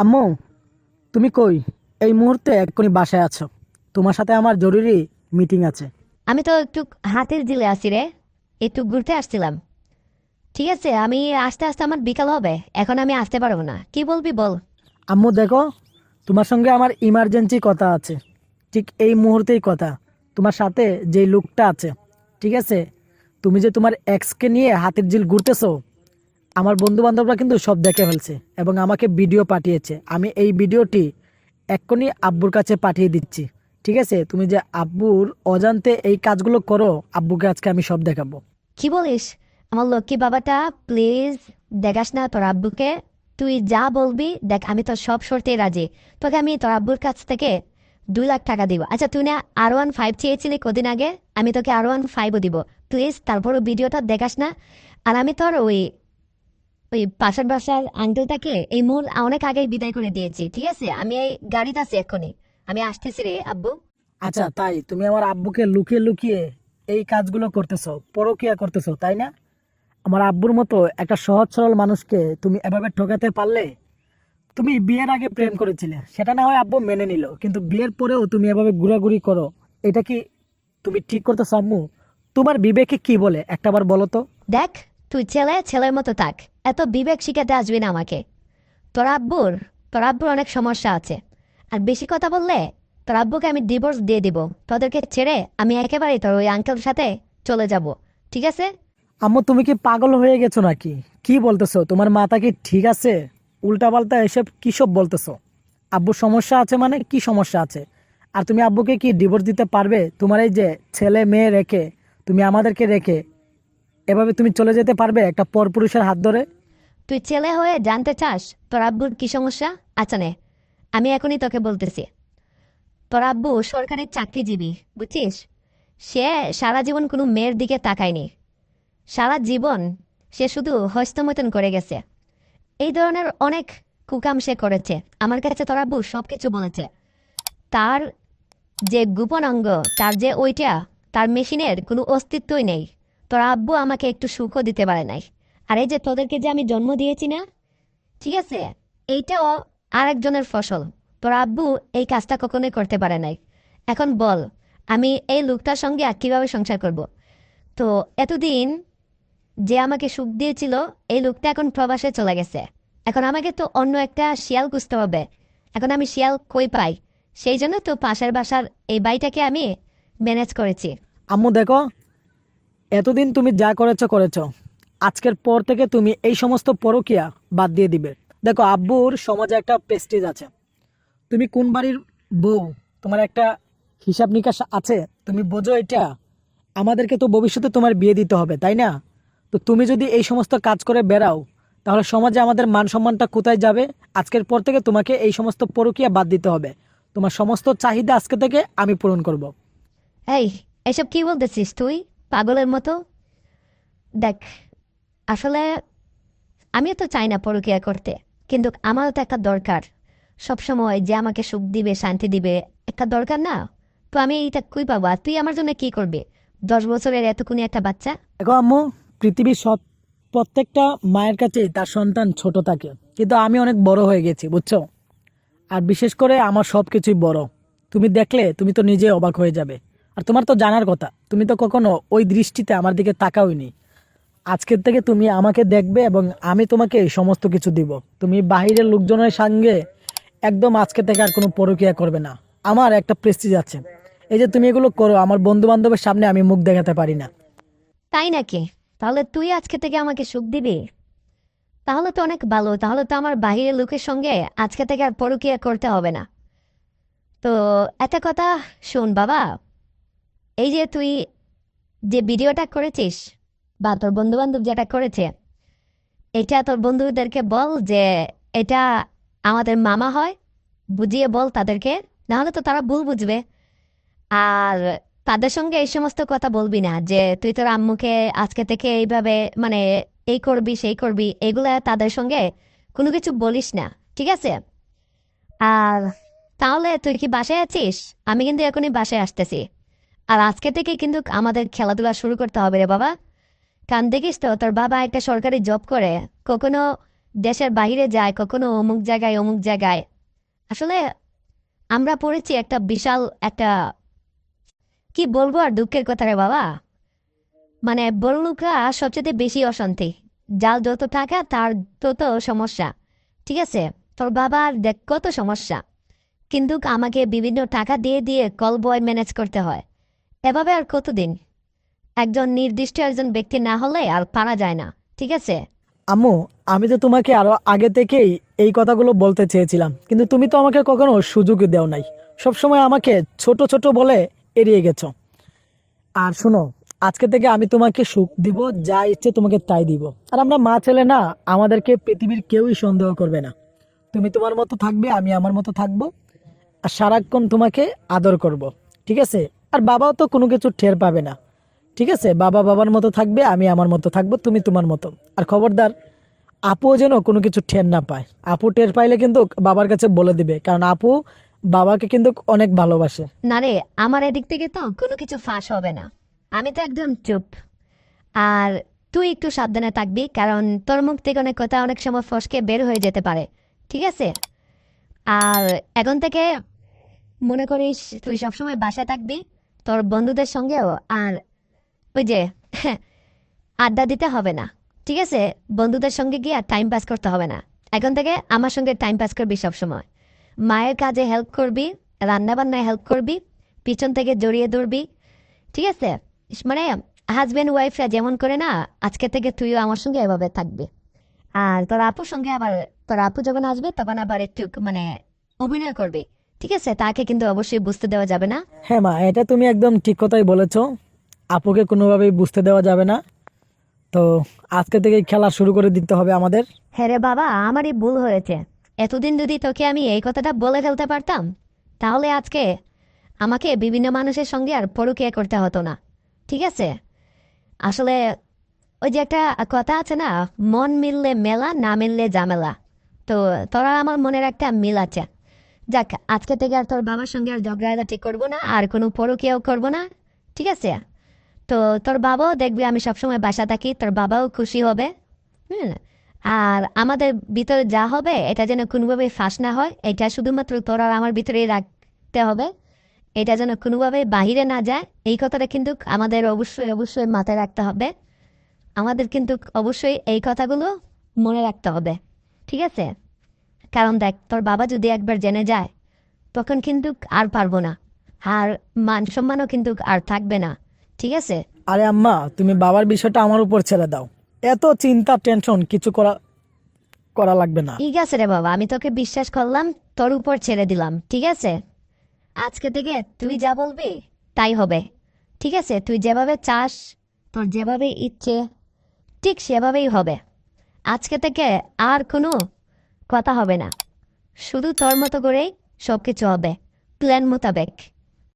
আম্মু, তুমি কই? এই মুহূর্তে এক্ষুনি বাসায় আছো? তোমার সাথে আমার জরুরি মিটিং আছে। আমি তো একটু হাতের দিলে আছি রে। একটু ঘুরতে আসছিলাম। ঠিক আছে, আমি আস্তে আস্তে আমার বিকাল হবে। এখন আমি আসতে পারবো না, কি বলবি বল। আম্মু দেখো, তোমার সঙ্গে আমার ইমার্জেন্সি কথা আছে। ঠিক এই মুহূর্তেই কথা। তোমার সাথে যে লোকটা আছে, ঠিক আছে, তুমি যে তোমার এক্সকে নিয়ে হাতির ঝিল ঘুরতেছো, আমার বন্ধু বান্ধবরা কিন্তু সব দেখে ফেলছে এবং আমাকে ভিডিও পাঠিয়েছে। আমি এই ভিডিওটি এক্ষুনি আব্বুর কাছে পাঠিয়ে দিচ্ছি। ঠিক আছে, তুমি যে আব্বুর অজান্তে এই কাজগুলো করো, আব্বুকে আজকে আমি সব দেখাবো। কি বলিস? আমার লক্ষ্মী বাবাটা, প্লিজ দেখাস না তোর আব্বুকে। তুই যা বলবি দেখ, আমি তো সব শর্তেই রাজি। তোকে আমি তোর আব্বুর কাছ থেকে 2 লাখ টাকা দিব। আচ্ছা, তুই না R15 চেয়েছিলি কদিন আগে? আমি তোকে R15ও দিব। প্লিজ তারপরও ভিডিওটা দেখাস না। আর আমি তোর ওই ওই পাশের বাসার আঙ্কেলটাকে এই মূল অনেক আগেই বিদায় করে দিয়েছি। ঠিক আছে, আমি এই গাড়িতে আছি এক্ষুনি। আমি আসতেছি রে আব্বু। আচ্ছা, তাই তুমি আমার আব্বুকে লুকিয়ে লুকিয়ে এই কাজগুলো করতেছো, পরকিয়া করতেছো, তাই না? আমার আব্বুর মতো একটা সহজ সরল মানুষকে তুমি এভাবে ঠকাতে পারলে? তুমি বিয়ের আগে প্রেম করেছিলে, সেটা না হয় আব্বু মেনে নিল, কিন্তু বিয়ের পরেও তুমি এভাবে ঘোরাঘুরি করো, এটা কি তুমি ঠিক করতেছো আম্মু? তোমার বিবেকে কি বলে একটাবার বলো তো। দেখ, তুই ছেলে ছেলের মতো থাক। এত বিবেক শিখাতে আসবি না আমাকে। তোর আব্বুর অনেক সমস্যা আছে। আর বেশি কথা বললে তোর আব্বুকে আমি ডিভোর্স দিয়ে দিব। তোদেরকে ছেড়ে আমি একেবারেই তোর ওই আঙ্কেলের সাথে চলে যাব। ঠিক আছে? আম্মু, তুমি কি পাগল হয়ে গেছো নাকি? কি বলতেছো? তোমার মাথা কি ঠিক আছে? উল্টাপাল্টা এসব কি সব বলতেছো? আব্বুর সমস্যা আছে মানে কি সমস্যা আছে? আর তুমি আব্বুকে কি ডিভোর্স দিতে পারবে? তোমার এই যে ছেলে মেয়ে রেখে, তুমি আমাদেরকে রেখে এভাবে তুমি চলে যেতে পারবে একটা পরপুরুষের হাত ধরে? তুই ছেলে হয়ে জানতে চাস তোর আব্বুর কি সমস্যা? আচ্ছা নে, আমি এখনই তোকে বলতেছি। তোর আব্বু সরকারি চাকরিজীবী, বুঝছিস? সে সারা জীবন কোনো মেয়ের দিকে তাকায়নি। সারা জীবন সে শুধু হস্তমৈথুন করে গেছে। এই ধরনের অনেক কুকাম সে করেছে। আমার কাছে তোর আব্বু সবকিছু বলেছে। তার যে গোপন অঙ্গ, তার যে ওইটা, তার মেশিনের কোনো অস্তিত্বই নেই। তোর আব্বু আমাকে একটু সুখও দিতে পারে নাই। আর এই যে তোদেরকে যে আমি জন্ম দিয়েছি না, ঠিক আছে, এইটাও আরেকজনের ফসল। তোর আব্বু এই কাজটা কখনোই করতে পারে নাই। এখন বল, আমি এই লোকটার সঙ্গে আর কিভাবে সংসার করব? তো এতদিন যে আমাকে সুখ দিয়েছিল, এই লোকটা এখন প্রবাসে চলে গেছে। এখন আমাকে তো অন্য একটা শিয়াল খুঁজতে হবে। এখন আমি শিয়াল কই পাই? সেই জন্য তো পাশের বাসার এই বাড়িটাকে আমি ম্যানেজ করেছি। আম্মু দেখো, এতদিন তুমি যা করেছো করেছো, আজকের পর থেকে তুমি এই সমস্ত পরকীয়া বাদ দিয়ে দিবে। দেখো, আব্বুর সমাজে একটা প্রেস্টিজ আছে। তুমি কোন বাড়ির বউ, তোমার একটা হিসাব নিকাশ আছে। তুমি বোঝো এটা? আমাদেরকে তো ভবিষ্যতে তোমার বিয়ে দিতে হবে, তাই না? তো তুমি যদি এই সমস্ত কাজ করে বেড়াও, তাহলে সমাজে আমাদের মান সম্মানটা কোথায় যাবে? আজকের পর থেকে তোমাকে এই সমস্ত পরকীয়া বাদ দিতে হবে। তোমার সমস্ত চাহিদা আজকে থেকে আমি পূরণ করব। এই, এসব কি বলতেছিস তুই পাগলের মতো? দেখ, আসলে আমিও তো চাই না পরকীয়া করতে, কিন্তু আমারও তো একটা দরকার। সবসময় যে আমাকে সুখ দিবে, শান্তি দিবে, একটা দরকার না? তো আমি এইটা কই পাবো? আর তুই আমার জন্য কি করবি? 10 বছরের এতকুনি একটা বাচ্চা। দেখো আম্মু, পৃথিবীর সব প্রত্যেকটা মায়ের কাছে তার সন্তান ছোট থাকে, কিন্তু আমি অনেক বড় হয়ে গেছি, বুঝছো? আর বিশেষ করে আমার সব কিছুই বড়। তুমি দেখলে তুমি তো নিজে অবাক হয়ে যাবে। আর তোমার তো জানার কথা, তুমি তো কখনো ওই দৃষ্টিতে আমার দিকে তাকাওনি। আজকের থেকে তুমি আমাকে দেখবে এবং আমি তোমাকে এই সমস্ত কিছু দিব। তুমি বাহিরের লোকজনের সঙ্গে একদম আজকে থেকে আর কোনো পরকীয়া করবে না। আমার একটা প্রেস্টিজ আছে। এই যে তুমি এগুলো করো, আমার বন্ধু বান্ধবের সামনে আমি মুখ দেখাতে পারি না। তাই নাকি? তাহলে তুই আজকে থেকে আমাকে সুখ দিবি? তাহলে তো অনেক ভালো। তাহলে তো আমার বাহিরের লোকের সঙ্গে আজকে থেকে আর পরকীয়া করতে হবে না। তো একটা কথা শোন বাবা, এই যে তুই যে ভিডিওটা করেছিস, বা তোর বন্ধু বান্ধব যেটা করেছে, এটা তোর বন্ধুদেরকে বল যে এটা আমাদের মামা হয়। বুঝিয়ে বল তাদেরকে, নাহলে তো তারা ভুল বুঝবে। আর তাদের সঙ্গে এই সমস্ত কথা বলবি না যে তুই তোর আম্মুকে আজকে থেকে এইভাবে, মানে এই করবি সেই করবি, এগুলা তাদের সঙ্গে কোনো কিছু বলিস না। ঠিক আছে? আর তাহলে তুই কি বাসায় আছিস? আমি কিন্তু এখনই বাসায় আসতেছি। আর আজকে থেকে কিন্তু আমাদের খেলাধুলা শুরু করতে হবে রে বাবা। কারণ দেখিস তো, তোর বাবা একটা সরকারি জব করে, কখনো দেশের বাইরে যায়, কখনো অমুক জায়গায় অমুক জায়গায়। আসলে আমরা পড়েছি একটা বিশাল একটা, কি বলবো আর দুঃখের কথা রে বাবা, মানে বড়লোকরা সবচেয়ে বেশি অশান্তি, যার যত টাকা তার তত সমস্যা। ঠিক আছে, তোর বাবার দেখ কত সমস্যা, কিন্তু আমাকে বিভিন্ন টাকা দিয়ে দিয়ে কল বয় ম্যানেজ করতে হয়। এভাবে আর কতদিন? একজন নির্দিষ্ট একজন ব্যক্তি না হলে আর পারা যায় না। ঠিক আছে, আম্মু, আমি তো তোমাকে আরো আগে থেকেই এই কথাগুলো বলতে চেয়েছিলাম, কিন্তু তুমি তো আমাকে কখনো সুযোগ দেও নাই। সবসময় আমাকে ছোট ছোট বলে এড়িয়ে গেছো। আর শোনো, আজকে থেকে আমি তোমাকে সুখ দিব, যা ইচ্ছে তোমাকে তাই দিব। আর আমরা মা ছেলে না, আমাদেরকে পৃথিবীর কেউই সন্দেহ করবে না। তুমি তোমার মতো থাকবে, আমি আমার মতো থাকবো, আর সারাক্ষণ তোমাকে আদর করব। ঠিক আছে? আর বাবাও তো কোনো কিছু টের পাবে না। ঠিক আছে, বাবা বাবার মতো থাকবে, আমি আমার মতো থাকবো, তুমি তোমার মতো। আর খবরদার, আপুও যেন কোনো কিছু টের না পায়। আপু টের পাইলে কিন্তু বাবার কাছে বলে দিবে, কারণ আপু বাবাকে কিন্তু অনেক ভালোবাসে। না রে, আমার এদিক থেকে তো কোনো কিছু ফাঁস হবে না, আমি তো একদম চুপ। আর তুই একটু সাবধানে থাকবি, কারণ তোর মুখ থেকে অনেক কথা অনেক সময় ফসকে বের হয়ে যেতে পারে। ঠিক আছে, আর এখন থেকে মনে করিস তুই সবসময় বাসায় থাকবি, তোর বন্ধুদের সঙ্গেও। আর ওই যে আড্ডা দিতে হবে না। ঠিক আছে, বন্ধুদের সঙ্গে গিয়ে আর টাইম পাস করতে হবে না। এখন থেকে আমার সঙ্গে টাইম পাস করবি সবসময়। মায়ের কাজে হেল্প করবি, রান্না বান্নায় হেল্প করবি, পিছন থেকে জড়িয়ে ধরবি। ঠিক আছে, মানে হাজব্যান্ড ওয়াইফরা যেমন করে না, আজকে থেকে তুইও আমার সঙ্গে এভাবে থাকবি। আর তোর আপুর সঙ্গে আবার, তোর আপু যখন আসবে তখন আবার একটু মানে অভিনয় করবি। ঠিক আছে, তাকে কিন্তু অবশ্যই বুঝতে দেওয়া যাবে না। হ্যাঁ মা, এটা তুমি একদম ঠিক কথাই বলেছো। আপুকে কোনোভাবেই বুঝতে দেওয়া যাবে না। তো আজকে থেকে খেলা শুরু করে দিতে হবে আমাদের। হ্যাঁ রে বাবা, আমারই ভুল হয়েছে। এতদিন যদি তোকে আমি এই কথাটা বলে ফেলতে পারতাম, তাহলে আজকে আমাকে বিভিন্ন মানুষের সঙ্গে আর পরকীয়া করতে হতো না। ঠিক আছে, আসলে ওই যে একটা কথা আছে না, মন মিললে মেলা, না মিললে ঝামেলা। তো তোরা আমার মনের একটা মিল আছে। যাক, আজকে থেকে আর তোর বাবার সঙ্গে আর ঝগড়াঝাটি করবো না, আর কোনো পরকীয়াও করবো না। ঠিক আছে, তো তোর বাবাও দেখবি আমি সবসময় বাসা থাকি, তোর বাবাও খুশি হবে। হুম, আর আমাদের ভিতরে যা হবে এটা যেন কোনোভাবে ফাঁস না হয়, এটা শুধুমাত্র তোর আর আমার ভিতরেই রাখতে হবে। এটা যেন কোনোভাবে বাহিরে না যায়, এই কথাটা কিন্তু আমাদের অবশ্যই অবশ্যই মাথায় রাখতে হবে। আমাদের কিন্তু অবশ্যই এই কথাগুলো মনে রাখতে হবে। ঠিক আছে, কারণ দেখ, তোর বাবা যদি একবার জেনে যায় তখন কিন্তু আর পারবো না, আর মান সম্মানও কিন্তু আর থাকবে না। ঠিক আছে, আরে আম্মা, তুমি বাবার বিষয়টা আমার উপর ছেড়ে দাও। এত চিন্তা টেনশন কিছু করা করা লাগবে না। ঠিক আছে রে বাবা, আমি তোকে বিশ্বাস করলাম, তোর উপর ছেড়ে দিলাম। ঠিক আছে, আজকে থেকে তুই যা বলবি তাই হবে। ঠিক আছে, তুই যেভাবে চাস, তোর যেভাবে ইচ্ছে, ঠিক সেভাবেই হবে। আজকে থেকে আর কোনো কথা হবে না, শুধু তোর মতো করেই সব কিছু হবে, প্ল্যান মোতাবেক।